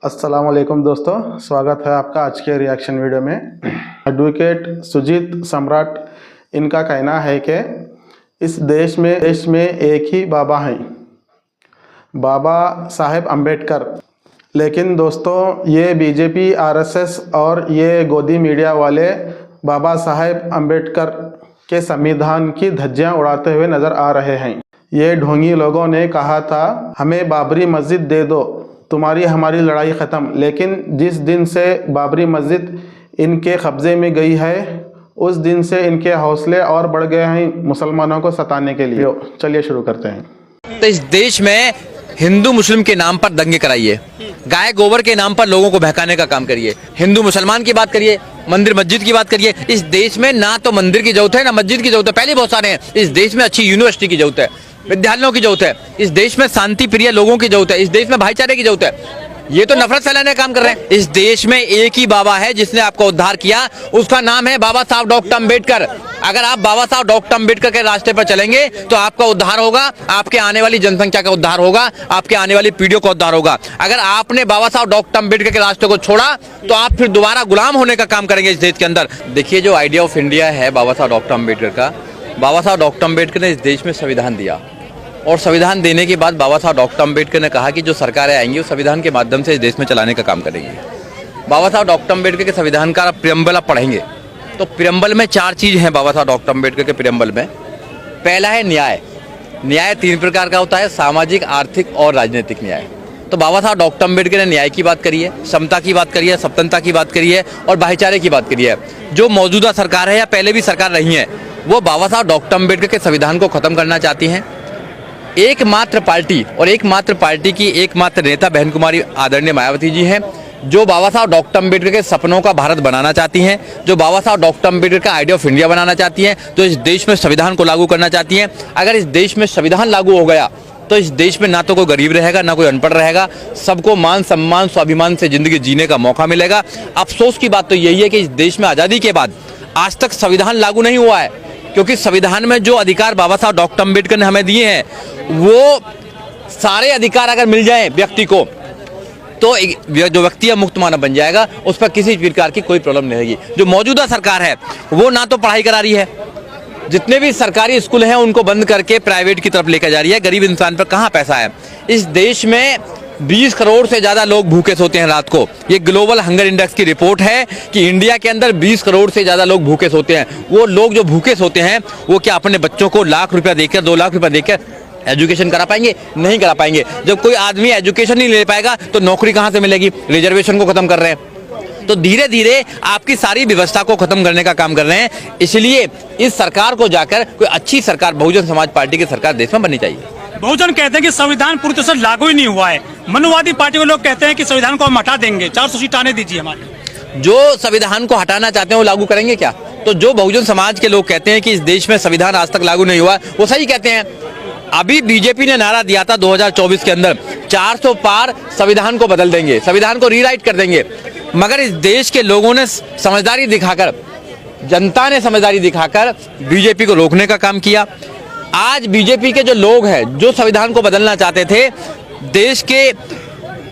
अस्सलाम वालेकुम दोस्तों, स्वागत है आपका आज के रिएक्शन वीडियो में। एडवोकेट सुजीत सम्राट, इनका कहना है कि इस देश में एक ही बाबा हैं, बाबा साहेब अम्बेडकर। लेकिन दोस्तों, ये बीजेपी, आरएसएस और ये गोदी मीडिया वाले बाबा साहेब अम्बेडकर के संविधान की धज्जियां उड़ाते हुए नज़र आ रहे हैं। ये ढोंगी लोगों ने कहा था, हमें बाबरी मस्जिद दे दो, तुम्हारी हमारी लड़ाई ख़त्म। लेकिन जिस दिन से बाबरी मस्जिद इनके कब्ज़े में गई है, उस दिन से इनके हौसले और बढ़ गए हैं मुसलमानों को सताने के लिए। चलिए शुरू करते हैं। तो इस देश में हिंदू मुस्लिम के नाम पर दंगे कराइए, गाय गोबर के नाम पर लोगों को बहकाने का काम करिए, हिंदू मुसलमान की बात करिए, मंदिर मस्जिद की बात करिए। इस देश में ना तो मंदिर की जरूरत है ना मस्जिद की जरूरत है, पहले बहुत सारे हैं। इस देश में अच्छी यूनिवर्सिटी की जरूरत है, विद्यालयों की जरूरत है, इस देश में शांति प्रिय लोगों की जरूरत है, इस देश में भाईचारे की जरूरत है। ये तो नफरत फैलाने का काम कर रहे हैं। इस देश में एक ही बाबा है जिसने आपका उद्धार किया, उसका नाम है बाबा साहब डॉक्टर अम्बेडकर। अगर आप बाबा साहब डॉक्टर अम्बेडकर के रास्ते पर चलेंगे तो आपका उद्धार होगा, आपके आने वाली जनसंख्या का उद्धार होगा, आपके आने वाली पीढ़ियों का उद्धार होगा। अगर आपने बाबा साहब डॉक्टर अम्बेडकर के रास्ते को छोड़ा तो आप फिर दोबारा गुलाम होने का काम करेंगे इस देश के अंदर। देखिए, जो आइडिया ऑफ इंडिया है बाबा साहब डॉक्टर अम्बेडकर का, बाबा साहब डॉक्टर अम्बेडकर ने इस देश में संविधान दिया और संविधान देने के बाद बाबा साहब डॉक्टर अम्बेडकर ने कहा कि जो सरकारें आएंगी वो संविधान के माध्यम से इस देश में चलाने का काम करेंगी। बाबा साहब डॉक्टर अम्बेडकर के संविधान का प्रियम्बल आप पढ़ेंगे तो प्रियम्बल में 4 चीज़ हैं बाबा साहब डॉक्टर अम्बेडकर के प्रियम्बल में। पहला है न्याय। न्याय 3 प्रकार का होता है, सामाजिक, आर्थिक और राजनीतिक न्याय। तो बाबा साहब डॉक्टर अम्बेडकर ने न्याय की बात करी है, समता की बात करी है, स्वतंत्रता की बात करी है और भाईचारे की बात करी है। जो मौजूदा सरकार है या पहले भी सरकार रही है, वो बाबा साहब डॉक्टर अम्बेडकर के संविधान को खत्म करना चाहती हैं। एकमात्र पार्टी और एकमात्र पार्टी की एकमात्र नेता बहन कुमारी आदरणीय मायावती जी हैं, जो बाबा साहब डॉक्टर अम्बेडकर के सपनों का भारत बनाना चाहती हैं, जो बाबा साहब डॉक्टर अम्बेडकर का आइडिया ऑफ इंडिया बनाना चाहती हैं, जो इस देश में संविधान को लागू करना चाहती हैं। अगर इस देश में संविधान लागू हो गया तो इस देश में ना तो कोई गरीब रहेगा ना कोई अनपढ़ रहेगा, सबको मान सम्मान स्वाभिमान से जिंदगी जीने का मौका मिलेगा। अफसोस की बात तो यही है कि इस देश में आज़ादी के बाद आज तक संविधान लागू नहीं हुआ है, क्योंकि संविधान में जो अधिकार बाबा साहब डॉक्टर अम्बेडकर ने हमें दिए हैं, वो सारे अधिकार अगर मिल जाएं व्यक्ति को तो जो व्यक्ति है मुक्त मानव बन जाएगा, उस पर किसी प्रकार की कोई प्रॉब्लम नहीं रहेगी। जो मौजूदा सरकार है वो ना तो पढ़ाई करा रही है, जितने भी सरकारी स्कूल हैं उनको बंद करके प्राइवेट की तरफ लेकर जा रही है। गरीब इंसान पर कहाँ पैसा है। इस देश में 20 करोड़ से ज़्यादा लोग भूखे सोते हैं रात को। ये ग्लोबल हंगर इंडेक्स की रिपोर्ट है कि इंडिया के अंदर 20 करोड़ से ज़्यादा लोग भूखे सोते हैं। वो लोग जो भूखे सोते हैं वो क्या अपने बच्चों को लाख रुपया देकर, 2 लाख रुपया देकर एजुकेशन करा पाएंगे? नहीं करा पाएंगे। जब कोई आदमी एजुकेशन नहीं ले पाएगा तो नौकरी कहाँ से मिलेगी? रिजर्वेशन को खत्म कर रहे हैं। तो धीरे धीरे आपकी सारी व्यवस्था को खत्म करने का काम कर रहे हैं। इसलिए इस सरकार को जाकर कोई अच्छी सरकार, बहुजन समाज पार्टी की सरकार देश में बननी चाहिए। बहुजन कहते हैं कि संविधान पूरी तरह से लागू ही नहीं हुआ है। मनुवादी पार्टी के लोग कहते हैं कि संविधान को हम हटा देंगे, 400 सीट आने दीजिए हमारे। जो संविधान को हटाना चाहते हैं वो लागू करेंगे क्या? तो जो बहुजन समाज के लोग कहते हैं कि इस देश में संविधान आज तक लागू नहीं हुआ, वो सही कहते हैं। अभी बीजेपी ने नारा दिया था 2024 के अंदर 400 पार संविधान को बदल देंगे, संविधान को रीराइट कर देंगे। मगर इस देश के लोगों ने समझदारी दिखाकर, जनता ने समझदारी दिखाकर बीजेपी को रोकने का काम किया। आज बीजेपी के जो लोग हैं जो संविधान को बदलना चाहते थे, देश के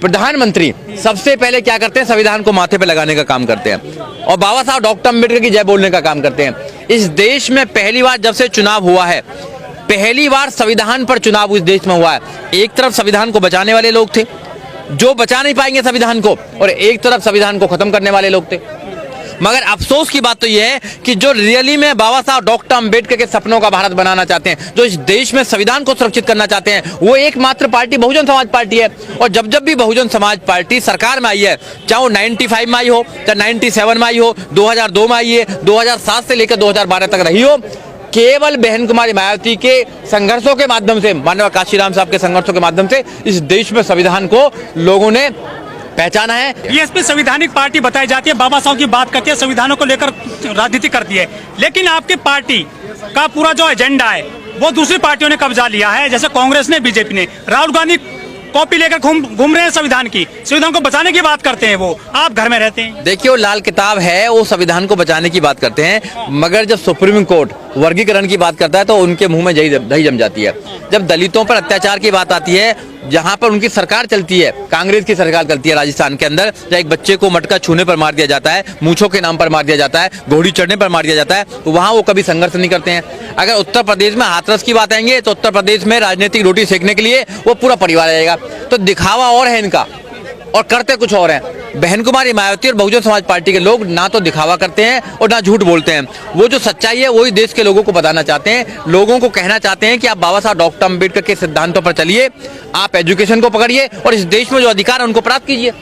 प्रधानमंत्री सबसे पहले क्या करते हैं? संविधान को माथे पे लगाने का काम करते हैं और बाबा साहब डॉक्टर अम्बेडकर की जय बोलने का काम करते हैं। इस देश में पहली बार जब से चुनाव हुआ है, पहली बार संविधान पर चुनाव इस देश में हुआ है। एक तरफ संविधान को बचाने वाले लोग थे जो बचा नहीं पाएंगे संविधान को, और एक तरफ संविधान को खत्म करने वाले लोग थे। मगर अफसोस की बात तो यह है कि जो रियली में बाबा साहब डॉक्टर अम्बेडकर के सपनों का भारत बनाना चाहते हैं, जो इस देश में संविधान को सुरक्षित करना चाहते हैं, वो एकमात्र पार्टी बहुजन समाज पार्टी है। और जब जब भी बहुजन समाज पार्टी सरकार में आई है, चाहे वो 95 में आई हो, चाहे 97 में आई हो, 2002 में आई है, 2007 से लेकर 2012 तक रही हो, केवल बहन कुमारी मायावती के संघर्षों के माध्यम से, माननीय काशीराम साहब के संघर्षों के माध्यम से इस देश में संविधान को लोगों ने पहचाना है। बीएसपी संवैधानिक पार्टी बताई जाती है, बाबा साहब की बात करती है, संविधानों को लेकर राजनीति करती है। लेकिन आपकी पार्टी का पूरा जो एजेंडा है वो दूसरी पार्टियों ने कब्जा लिया है, जैसे कांग्रेस ने, बीजेपी ने। राहुल गांधी कॉपी लेकर घूम रहे हैं संविधान की, संविधान को बचाने की बात करते हैं, वो आप घर में रहते हैं। देखिए, वो लाल किताब है, वो संविधान को बचाने की बात करते हैं, मगर जब सुप्रीम कोर्ट वर्गीकरण की बात करता है तो उनके मुंह में दही जम जाती है। जब दलितों पर अत्याचार की बात आती है, जहां पर उनकी सरकार चलती है, कांग्रेस की सरकार चलती है राजस्थान के अंदर, जहाँ एक बच्चे को मटका छूने पर मार दिया जाता है, मूंछों के नाम पर मार दिया जाता है, घोड़ी चढ़ने पर मार दिया जाता है, तो वहां वो कभी संघर्ष नहीं करते हैं। अगर उत्तर प्रदेश में हाथरस की बात आएंगे तो उत्तर प्रदेश में राजनीतिक रोटी सेकने के लिए वो पूरा परिवार आएगा। तो दिखावा और है इनका और करते कुछ और हैं। बहन कुमारी मायावती और बहुजन समाज पार्टी के लोग ना तो दिखावा करते हैं और ना झूठ बोलते हैं। वो जो सच्चाई है वही देश के लोगों को बताना चाहते हैं, लोगों को कहना चाहते हैं कि आप बाबा साहब डॉक्टर अम्बेडकर के सिद्धांतों पर चलिए, आप एजुकेशन को पकड़िए और इस देश में जो अधिकार है उनको प्राप्त कीजिए।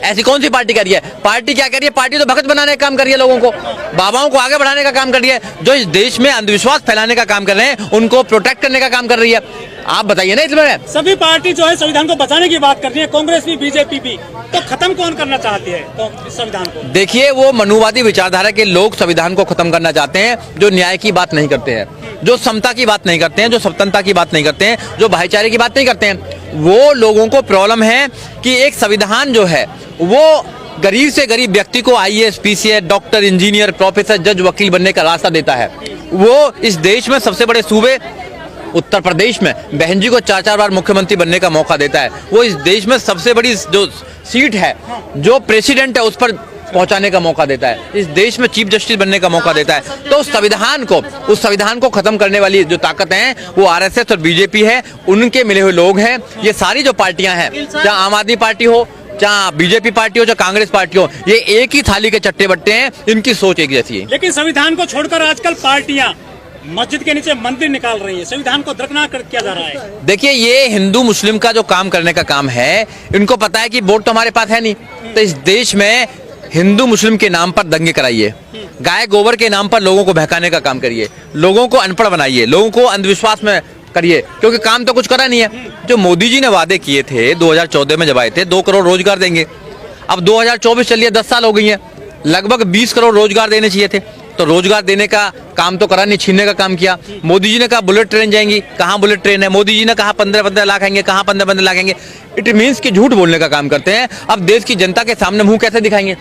ऐसी कौन सी पार्टी कर रही है? पार्टी क्या कर रही है? पार्टी तो भगत बनाने का काम कर रही है, लोगों को, बाबाओं को आगे बढ़ाने का काम कर रही है। जो इस देश में अंधविश्वास फैलाने का काम कर रहे हैं उनको प्रोटेक्ट करने का काम कर रही है। आप बताइए ना, इसमें सभी पार्टी जो है संविधान को बचाने की बात कर रही है, कांग्रेस भी बीजेपी भी, तो खत्म कौन करना चाहती है तो संविधान को? देखिए, वो मनुवादी विचारधारा के लोग संविधान को खत्म करना चाहते हैं, जो न्याय की बात नहीं करते हैं, जो समता की बात नहीं करते हैं, जो स्वतंत्रता की बात नहीं करते हैं, जो भाईचारे की बात नहीं करते हैं। वो लोगों को प्रॉब्लम है कि एक संविधान जो है वो गरीब से गरीब व्यक्ति को IAS, PCS, doctor, engineer, professor, जज, वकील बनने का रास्ता देता है। वो इस देश में सबसे बड़े सूबे उत्तर प्रदेश में बहन जी को 4-4 बार मुख्यमंत्री बनने का मौका देता है। वो इस देश में सबसे बड़ी जो सीट है, जो प्रेसिडेंट है, उस पर पहुंचाने का मौका देता है। इस देश में चीफ जस्टिस बनने का मौका देता है। तो उस संविधान को खत्म करने वाली जो ताकत है वो आरएसएस और बीजेपी है, उनके मिले हुए लोग हैं। ये सारी जो पार्टियां हैं, चाहे आम आदमी पार्टी हो, चाहे बीजेपी पार्टी हो, चाहे कांग्रेस पार्टी हो, ये एक ही थाली के चट्टे बट्टे हैं, इनकी सोच एक जैसी है। लेकिन संविधान को छोड़कर आजकल पार्टियां मस्जिद के नीचे मंदिर निकाल रही है, संविधान को दरकिनार किया जा रहा है। देखिए, ये हिंदू मुस्लिम का जो काम करने का काम है, इनको पता है कि वोट तो हमारे पास है नहीं, तो इस देश में हिंदू मुस्लिम के नाम पर दंगे कराइए, गाय गोबर के नाम पर लोगों को बहकाने का काम करिए, लोगों को अनपढ़ बनाइए, लोगों को अंधविश्वास में करिए, क्योंकि काम तो कुछ करा नहीं है। जो मोदी जी ने वादे किए थे 2014 में जब आए थे, 2 करोड़ रोजगार देंगे, अब 2024 चलिए 10 साल हो गई है, लगभग 20 करोड़ रोजगार देने चाहिए थे, तो रोजगार देने का काम तो करा नहीं, छीनने का काम किया। मोदी जी ने कहा बुलेट ट्रेन जाएंगी, कहाँ बुलेट ट्रेन है? मोदी जी ने कहा 15-15 लाख आएंगे, कहाँ 15-15 लाख आएंगे? इट मीन्स कि झूठ बोलने का काम करते हैं। अब देश की जनता के सामने मुंह कैसे दिखाएंगे?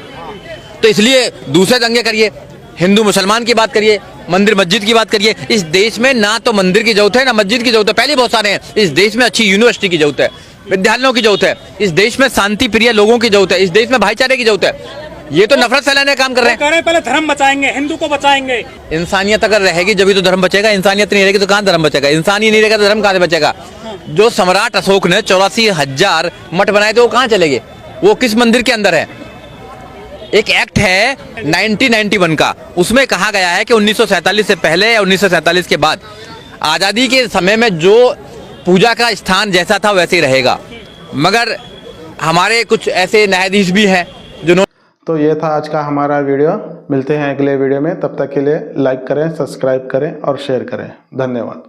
तो इसलिए दूसरे दंगे करिए, हिंदू मुसलमान की बात करिए, मंदिर मस्जिद की बात करिए। इस देश में ना तो मंदिर की जरूरत है, ना मस्जिद की जरूरत है, पहले बहुत सारे हैं। इस देश में अच्छी यूनिवर्सिटी की जरूरत है, विद्यालयों की जरूरत है, इस देश में शांति प्रिय लोगों की जरूरत है, इस देश में भाईचारे की जरूरत है। ये तो नफरत फैलाने का काम कर रहे हैं। कह रहे हैं पहले धर्म बचाएंगे, हिंदू को बचाएंगे। इंसानियत अगर रहेगी जब तो धर्म बचेगा, इंसानियत नहीं रहेगी तो कहाँ धर्म बचेगा? इंसान ही नहीं रहेगा तो धर्म कहाँ से बचेगा? जो सम्राट अशोक ने 84,000 मठ बनाए थे, वो कहाँ चले गए? वो किस मंदिर के अंदर है? एक एक्ट है 1991 का, उसमें कहा गया है कि 1947 से पहले या 1947 के बाद आजादी के समय में जो पूजा का स्थान जैसा था वैसे ही रहेगा। मगर हमारे कुछ ऐसे न्यायाधीश भी हैं जिन्होंने। तो ये था आज का हमारा वीडियो। मिलते हैं अगले वीडियो में, तब तक के लिए लाइक करें, सब्सक्राइब करें और शेयर करें। धन्यवाद।